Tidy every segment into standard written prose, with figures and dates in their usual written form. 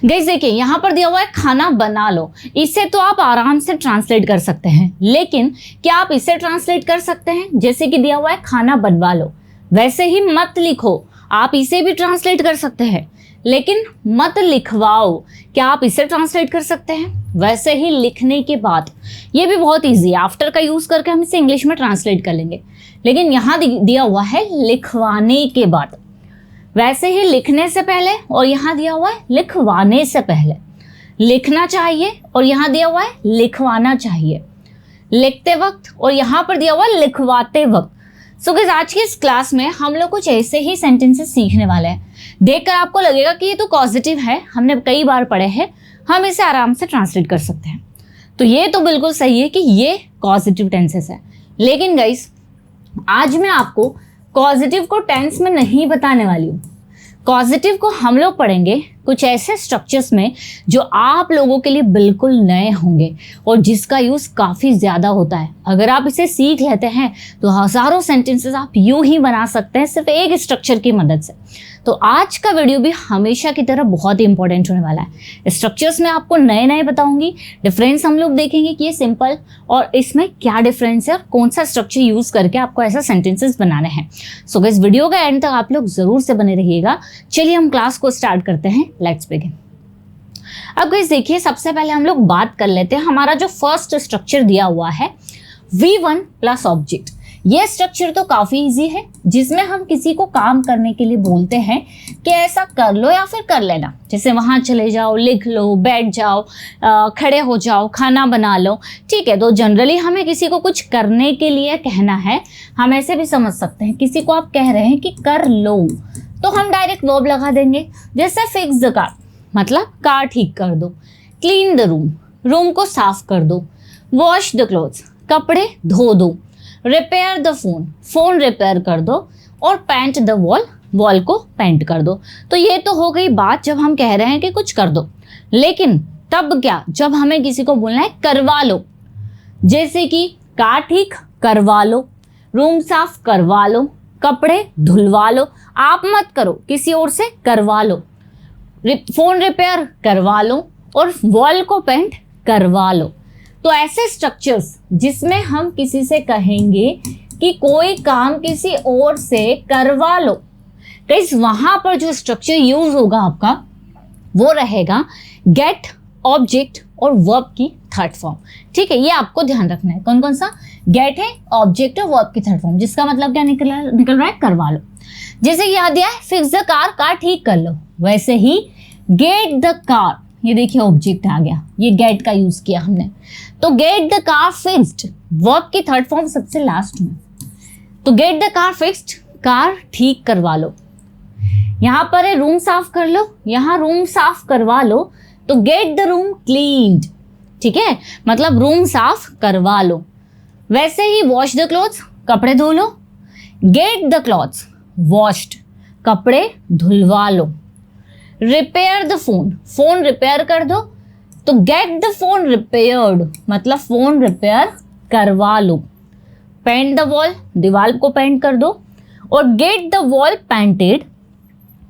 Guys देखिए यहाँ पर दिया हुआ है खाना बना लो। इसे तो आप आराम से ट्रांसलेट कर सकते हैं, लेकिन क्या आप इसे ट्रांसलेट कर सकते हैं? जैसे कि दिया हुआ है खाना बनवा लो, वैसे ही मत लिखो। आप इसे भी ट्रांसलेट कर सकते हैं, लेकिन मत लिखवाओ। क्या आप इसे ट्रांसलेट कर सकते हैं? वैसे ही लिखने के बाद, ये भी बहुत इजी है, आफ्टर का यूज करके हम इसे इंग्लिश में ट्रांसलेट कर लेंगे। लेकिन यहाँ दिया हुआ है लिखवाने के बाद, वैसे ही लिखने से पहले, और यहाँ दिया हुआ है लिखवाने से पहले। लिखना चाहिए और यहाँ दिया हुआ है लिखवाना चाहिए, लिखते वक्त, और यहाँ पर दिया हुआ है लिखवाते वक्त। सो गाइस आज की इस क्लास में हम लोग कुछ ऐसे ही सेंटेंसेस सीखने वाले हैं। देखकर आपको लगेगा कि ये तो पॉजिटिव है, हमने कई बार पढ़े हैं, हम इसे आराम से ट्रांसलेट कर सकते हैं। तो ये तो बिल्कुल सही है कि ये पॉजिटिव टेंसेस है। लेकिन गाइस आज मैं आपको पॉजिटिव को टेंस में नहीं बताने वाली हूँ। पॉजिटिव को हम लोग पढ़ेंगे कुछ ऐसे स्ट्रक्चर्स में जो आप लोगों के लिए बिल्कुल नए होंगे और जिसका यूज़ काफ़ी ज़्यादा होता है। अगर आप इसे सीख लेते हैं तो हज़ारों सेंटेंसेस आप यूं ही बना सकते हैं सिर्फ एक स्ट्रक्चर की मदद से। तो आज का वीडियो भी हमेशा की तरह बहुत ही इंपॉर्टेंट होने वाला है। स्ट्रक्चर्स में आपको नए नए बताऊंगी, डिफरेंस हम लोग देखेंगे कि ये सिंपल और इसमें क्या डिफरेंस है और कौन सा स्ट्रक्चर यूज़ करके आपको ऐसा सेंटेंसेस बनाने हैं। सो गाइस वीडियो का एंड तक आप लोग ज़रूर से बने रहिएगा। चलिए हम क्लास को स्टार्ट करते हैं। Let's begin. अब गाइस देखिए, सबसे पहले हम लोग बात कर लेते हैं। हमारा जो फर्स्ट स्ट्रक्चर दिया हुआ है V1 प्लस ऑब्जेक्ट, ये स्ट्रक्चर तो काफी इजी है, जिसमें हम किसी को काम करने के लिए बोलते हैं कि ऐसा कर लो या फिर कर लेना। जैसे वहां चले जाओ, लिख लो, बैठ जाओ, खड़े हो जाओ, खाना बना लो। ठीक है, तो जनरली हमें किसी को कुछ करने के लिए कहना है। हम ऐसे भी समझ सकते हैं, किसी को आप कह रहे हैं कि कर लो, तो हम डायरेक्ट वर्ब लगा देंगे। जैसे फिक्स द कार, मतलब कार ठीक कर दो। क्लीन द रूम, रूम को साफ कर दो। वॉश द क्लोथ्स, कपड़े धो दो। Repair the phone, phone repair कर दो। और पेंट द वॉल, वॉल को पेंट कर दो। तो ये तो हो गई बात जब हम कह रहे हैं कि कुछ कर दो। लेकिन तब क्या, जब हमें किसी को बोलना है करवा लो, जैसे कि कार ठीक करवा लो, रूम साफ करवा लो, कपड़े धुलवा लो। आप मत करो, किसी और से करवा लो। फोन रिपेयर करवा लो और वॉल को पेंट करवा लो। तो ऐसे स्ट्रक्चर्स जिसमें हम किसी से कहेंगे कि कोई काम किसी और से करवा लो, गाइस वहां पर जो स्ट्रक्चर यूज होगा आपका वो रहेगा गेट, ऑब्जेक्ट और वर्ब की थर्ड फॉर्म। ठीक है, ये आपको ध्यान रखना है। कौन कौन सा? गेट है, ऑब्जेक्ट और वर्ब की थर्ड फॉर्म, जिसका मतलब क्या निकल रहा है? करवा लो। जैसे याद दिया है फिक्स द कार, कार ठीक कर लो, वैसे ही गेट द कार, ये देखिए ऑब्जेक्ट आ गया, ये गेट का यूज किया हमने। तो get the car fixed, verb की थर्ड फॉर्म सबसे लास्ट में। तो get the car fixed, car ठीक करवा लो। यहां पर है रूम साफ कर लो, यहां रूम साफ करवा लो, तो गेट द रूम क्लीन्ड। ठीक है, मतलब रूम साफ करवा लो। वैसे ही वॉश द क्लॉथ्स, कपड़े धो लो। गेट द क्लॉथ्स वॉश्ड, कपड़े धुलवा लो। Repair the phone, phone repair कर दो, तो गेट द फोन रिपेयर्ड, मतलब फोन रिपेयर करवा लो। पेंट द वॉल, दीवार को पेंट कर दो। और गेट द वॉल पेंटेड,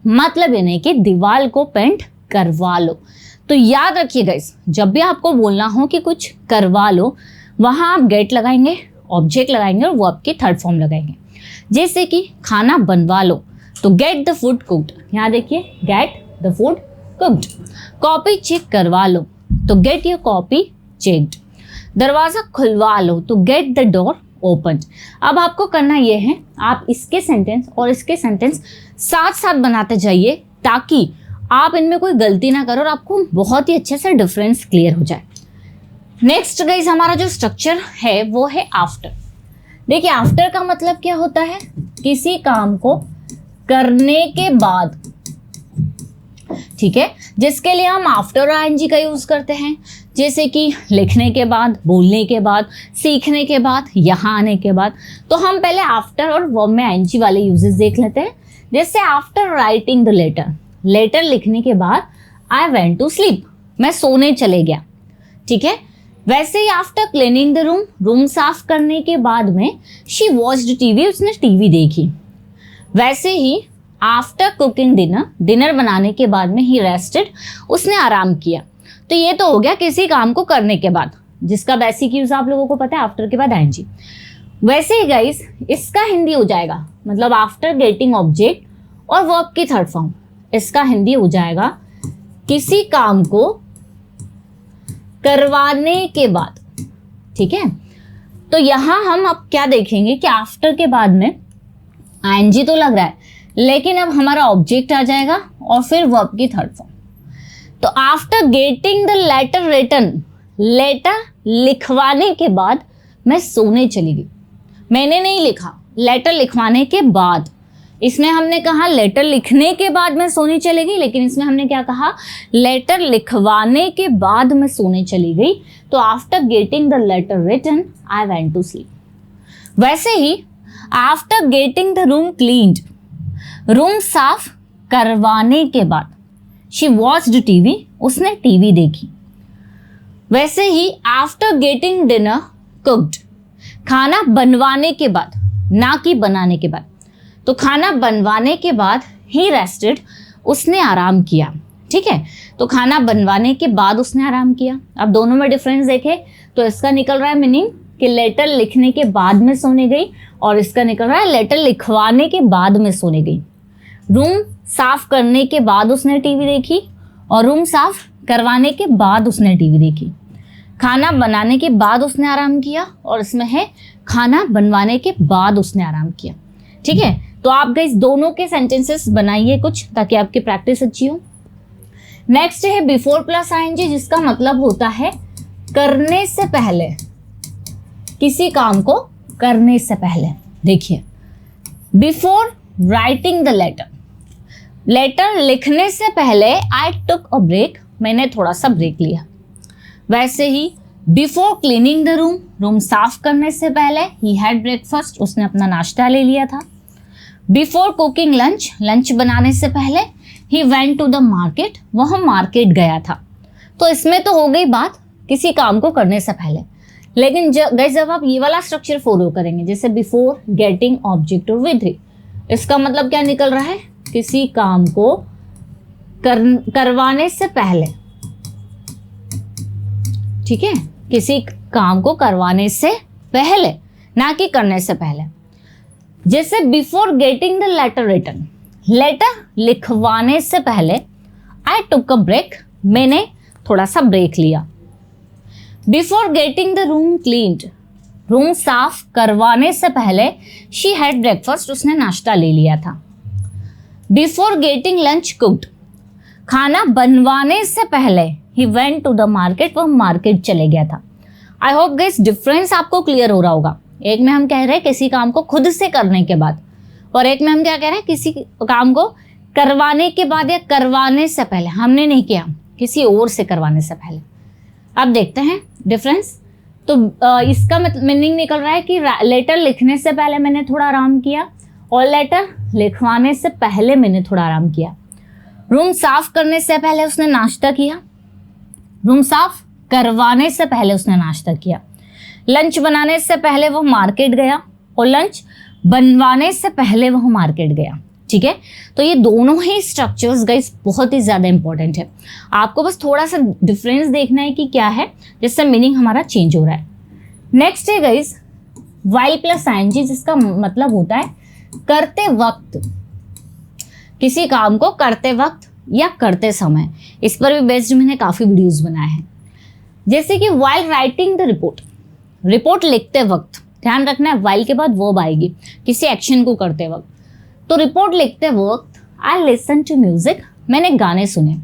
मतलब ये नहीं कि दीवार को पेंट करवा लो। तो याद रखिए गाइस, जब भी आपको बोलना हो कि कुछ करवा लो, वहां आप गेट लगाएंगे, ऑब्जेक्ट लगाएंगे और वर्ब की थर्ड फॉर्म लगाएंगे। जैसे कि खाना बनवा लो, तो गेट द फूड कुक्ड, यहाँ देखिए get the food cooked. Copy check करवा लो, तो गेट योर कॉपी चेक्ड। दरवाजा खुलवा लो, तो गेट द डोर ओपन। अब आपको करना यह है, आप इसके सेंटेंस और इसके सेंटेंस साथ साथ बनाते जाइए, ताकि आप इनमें कोई गलती ना करो और आपको बहुत ही अच्छे से डिफरेंस क्लियर हो जाए। नेक्स्ट गाइस हमारा जो स्ट्रक्चर है वो है आफ्टर। देखिए आफ्टर का मतलब क्या होता है? किसी काम को करने के बाद। ठीक है, जिसके लिए हम आफ्टर आईएनजी का यूज करते हैं, जैसे कि लिखने के बाद, बोलने के बाद, सीखने के बाद, यहाँ आने के बाद। तो हम पहले आफ्टर और वर्ब में आईएनजी वाले यूजेस देख लेते हैं। जैसे after writing the letter, letter लिखने के बाद आई वेंट टू स्लीप, मैं सोने चले गया। ठीक है, वैसे ही after cleaning the room, room साफ करने के बाद में शी वॉच्ड टीवी, उसने टीवी देखी। वैसे ही आफ्टर कुकिंग डिनर, डिनर बनाने के बाद में ही रेस्टेड, उसने आराम किया। तो ये तो हो गया किसी काम को करने के बाद, जिसका बेसिक यूज आप लोगों को पता है, आफ्टर के बाद आईएनजी। वैसे ही गाइस इसका हिंदी हो जाएगा, मतलब आफ्टर गेटिंग ऑब्जेक्ट और वर्ब की थर्ड फॉर्म, इसका हिंदी हो जाएगा किसी काम को करवाने के बाद। ठीक है, तो यहां हम अब क्या देखेंगे कि आफ्टर के बाद में आईएनजी तो लग रहा है, लेकिन अब हमारा ऑब्जेक्ट आ जाएगा और फिर वर्ब की थर्ड फॉर्म। तो after getting the letter written, letter लिखवाने के बाद मैं सोने चली गई। मैंने नहीं लिखा, लेटर लिखवाने के बाद। इसमें हमने कहा लेटर लिखने के बाद मैं सोने चली गई, लेकिन इसमें हमने क्या कहा, लेटर लिखवाने के बाद मैं सोने चली गई। तो after getting the letter written I went to sleep. वैसे ही after getting the room cleaned, room साफ करवाने के बाद शी वॉच्ड टीवी, उसने टीवी देखी। वैसे ही आफ्टर गेटिंग डिनर कुक्ड, खाना बनवाने के बाद, ना कि बनाने के बाद। तो खाना बनवाने के बाद ही रेस्टेड, उसने आराम किया। ठीक है, तो खाना बनवाने के बाद उसने आराम किया। अब दोनों में डिफरेंस देखें तो इसका निकल रहा है मीनिंग कि लेटर लिखने के बाद में सोने गई, और इसका निकल रहा है लेटर लिखवाने के बाद में सोने गई। रूम साफ करने के बाद उसने टीवी देखी, और रूम साफ करवाने के बाद उसने टीवी देखी। खाना बनाने के बाद उसने आराम किया, और इसमें है खाना बनवाने के बाद उसने आराम किया। ठीक है, तो आप गाइस दोनों के सेंटेंसेस बनाइए कुछ, ताकि आपकी प्रैक्टिस अच्छी हो। नेक्स्ट है बिफोर प्लस आईएनजी, जिसका मतलब होता है करने से पहले, किसी काम को करने से पहले। देखिए, before writing the letter, letter लिखने से पहले आई टुक अ ब्रेक, मैंने थोड़ा सा ब्रेक लिया। वैसे ही before cleaning the room, room साफ करने से पहले ही हैड ब्रेकफास्ट, उसने अपना नाश्ता ले लिया था। बिफोर कुकिंग लंच, लंच बनाने से पहले ही वेंट टू द मार्केट, वह मार्केट गया था। तो इसमें तो हो गई बात किसी काम को करने से पहले, लेकिन जब आप ये वाला स्ट्रक्चर फॉलो करेंगे, जैसे बिफोर गेटिंग ऑब्जेक्ट और विद, इसका मतलब क्या निकल रहा है, किसी काम को करवाने से पहले। ठीक है, किसी काम को करवाने से पहले, ना कि करने से पहले। जैसे before getting the letter written, letter लिखवाने से पहले आई टुक अ ब्रेक, मैंने थोड़ा सा ब्रेक लिया। Before getting the room cleaned, room साफ करवाने से पहले शी हैड ब्रेकफास्ट, उसने नाश्ता ले लिया था। बिफोर गेटिंग लंच कुक्ड, खाना बनवाने से पहले ही वेंट टू द मार्केट, वह मार्केट चले गया था। आई होप गाइस डिफरेंस आपको क्लियर हो रहा होगा। एक में हम कह रहे हैं किसी काम को खुद से करने के बाद, और एक में हम क्या कह रहे हैं, किसी काम को करवाने के बाद या करवाने से पहले। हमने नहीं किया, किसी और से करवाने से पहले। अब देखते हैं डिफरेंस। तो इसका मतलब मीनिंग निकल रहा है कि लेटर लिखने से पहले मैंने थोड़ा आराम किया, और लेटर लिखवाने से पहले मैंने थोड़ा आराम किया। रूम साफ करने से पहले उसने नाश्ता किया, रूम साफ करवाने से पहले उसने नाश्ता किया। लंच बनाने से पहले वो मार्केट गया, और लंच बनवाने से पहले वो मार्केट गया। ठीक है, तो ये दोनों ही स्ट्रक्चर्स गाइस बहुत ही ज़्यादा इंपॉर्टेंट है। आपको बस थोड़ा सा डिफरेंस देखना है कि क्या है, जिससे मीनिंग हमारा चेंज हो रहा है। नेक्स्ट है गाइस वाइल प्लस आईएनजी, जिसका मतलब होता है करते वक्त, किसी काम को करते वक्त या करते समय। इस पर भी बेस्ड मैंने काफ़ी वीडियोस बनाए हैं। जैसे कि while writing the report, report लिखते वक्त, ध्यान रखना है वाइल के बाद वर्ब आएगी किसी एक्शन को करते वक्त। तो रिपोर्ट लिखते वक्त आई लिसन टू म्यूजिक, मैंने गाने सुने।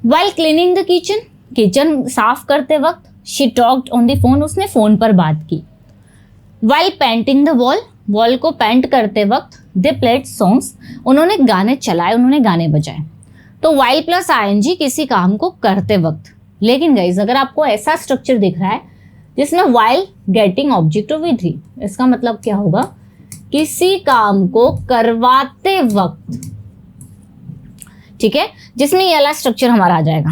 While cleaning the kitchen, kitchen साफ करते वक्त she talked on the phone, उसने फ़ोन पर बात की। While painting the wall, wall को पेंट करते वक्त दे प्लेड सॉन्ग्स, उन्होंने गाने चलाए, उन्होंने गाने बजाए। तो वाइल प्लस आईएनजी किसी काम को करते वक्त। लेकिन गाइज अगर आपको ऐसा स्ट्रक्चर दिख रहा है जिसमें while getting object of with, इसका मतलब क्या होगा, किसी काम को करवाते वक्त। ठीक है, जिसमें ये वाला स्ट्रक्चर हमारा आ जाएगा।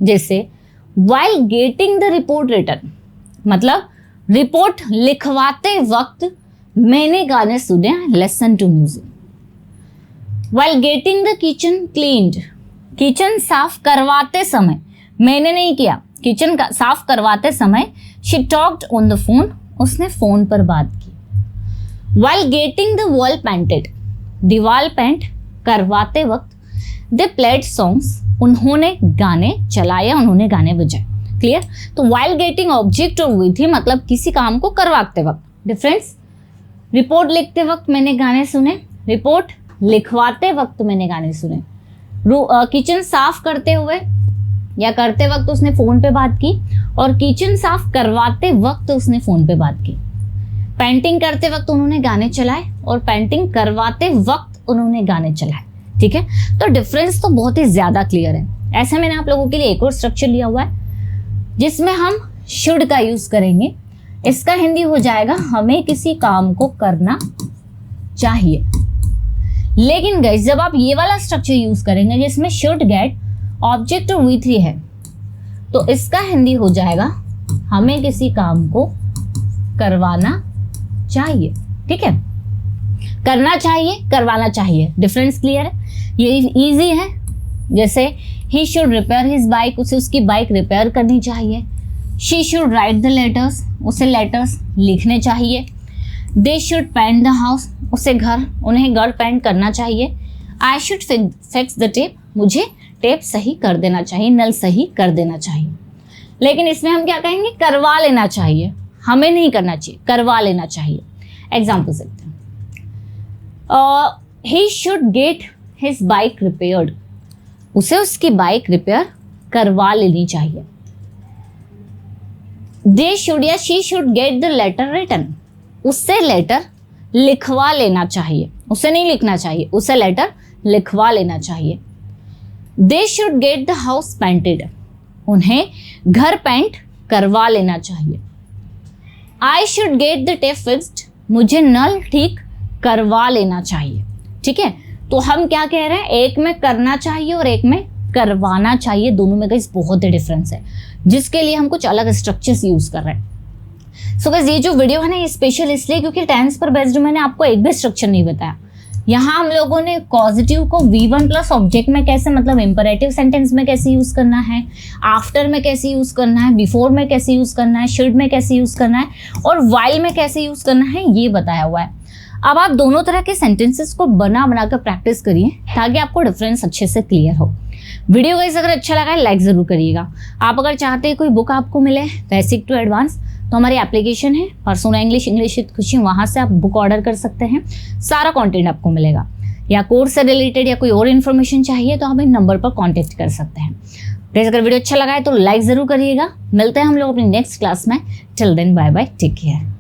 जैसे while getting the report written, मतलब रिपोर्ट लिखवाते वक्त मैंने गाने सुने, listen to music. While getting the kitchen cleaned, kitchen साफ करवाते समय, मैंने नहीं किया, किचन का साफ करवाते समय she talked on the phone, उसने फोन पर बात की। While getting the wall painted, दीवार पेंट करवाते वक्त they played songs, उन्होंने गाने चलाए, उन्होंने गाने बजाए। क्लियर? तो while getting ऑब्जेक्ट और with ही मतलब किसी काम को करवाते वक्त। डिफरेंस, रिपोर्ट लिखते वक्त मैंने गाने सुने, रिपोर्ट लिखवाते वक्त मैंने गाने सुने। किचन साफ करते हुए या करते वक्त उसने फ़ोन पे बात की, और किचन साफ करवाते वक्त उसने फ़ोन पे बात की। पेंटिंग करते वक्त उन्होंने गाने चलाए, और पेंटिंग करवाते वक्त उन्होंने गाने चलाए। ठीक है, तो डिफरेंस तो बहुत ही ज़्यादा क्लियर है। ऐसे मैंने आप लोगों के लिए एक और स्ट्रक्चर लिया हुआ है जिसमें हम शुड का यूज़ करेंगे। इसका हिंदी हो जाएगा हमें किसी काम को करना चाहिए। लेकिन गाइस जब आप ये वाला स्ट्रक्चर यूज करेंगे जिसमें शुड गेट ऑब्जेक्ट और वी थ्री है, तो इसका हिंदी हो जाएगा हमें किसी काम को करवाना चाहिए। ठीक है, करना चाहिए, करवाना चाहिए। डिफरेंस क्लियर है? ये इजी है। जैसे he should repair his bike, उसे उसकी बाइक रिपेयर करनी चाहिए। She should write the letters, उसे लेटर्स लिखने चाहिए। They should paint the house, उन्हें घर पेंट करना चाहिए। I should fix the tape, मुझे टेप सही कर देना चाहिए, नल सही कर देना चाहिए। लेकिन इसमें हम क्या कहेंगे? करवा लेना चाहिए, हमें नहीं करना चाहिए, करवा लेना चाहिए। एग्जाम्पल सकते हैं, he should get his bike repaired, उसे उसकी बाइक रिपेयर करवा लेनी चाहिए। दे शुड या she should get the letter written, उससे लेटर लिखवा लेना चाहिए, उसे नहीं लिखना चाहिए, उसे लेटर लिखवा लेना चाहिए। They should get the house painted, उन्हें घर पेंट करवा लेना चाहिए। I should get the tape fixed, मुझे नल ठीक करवा लेना चाहिए। ठीक है, तो हम क्या कह रहे हैं? एक में करना चाहिए और एक में करवाना चाहिए, दोनों में गाइस बहुत ही डिफरेंस है, जिसके लिए हम कुछ अलग स्ट्रक्चर्स यूज कर रहे हैं। सो गाइस ये जो वीडियो है ना, ये स्पेशल इसलिए क्योंकि टेंस पर बेस्ड मैंने आपको एक भी स्ट्रक्चर नहीं बताया। यहाँ हम लोगों ने कॉजेटिव को V1 प्लस ऑब्जेक्ट में कैसे, मतलब इंपरेटिव सेंटेंस में कैसे यूज करना है, आफ्टर में कैसे यूज करना है, बिफोर में कैसे यूज करना है, शुड में कैसे यूज करना है, और वाइल में कैसे यूज करना है, ये बताया हुआ है। अब आप दोनों तरह के सेंटेंसेस को बना कर प्रैक्टिस करिए ताकि आपको डिफरेंस अच्छे से क्लियर हो। वीडियो गाइस अगर अच्छा लगा है लाइक जरूर करिएगा। आप अगर चाहते हैं कोई बुक आपको मिले बेसिक टू एडवांस, तो हमारी एप्लीकेशन है परसोना इंग्लिश विद खुशी, वहाँ से आप बुक ऑर्डर कर सकते हैं, सारा कंटेंट आपको मिलेगा। या कोर्स से रिलेटेड या कोई और इन्फॉर्मेशन चाहिए तो आप इन नंबर पर कांटेक्ट कर सकते हैं। गाइस अगर वीडियो अच्छा लगा है तो लाइक ज़रूर करिएगा। मिलते हैं हम लोग अपनी नेक्स्ट क्लास में। Till then bye bye, take care.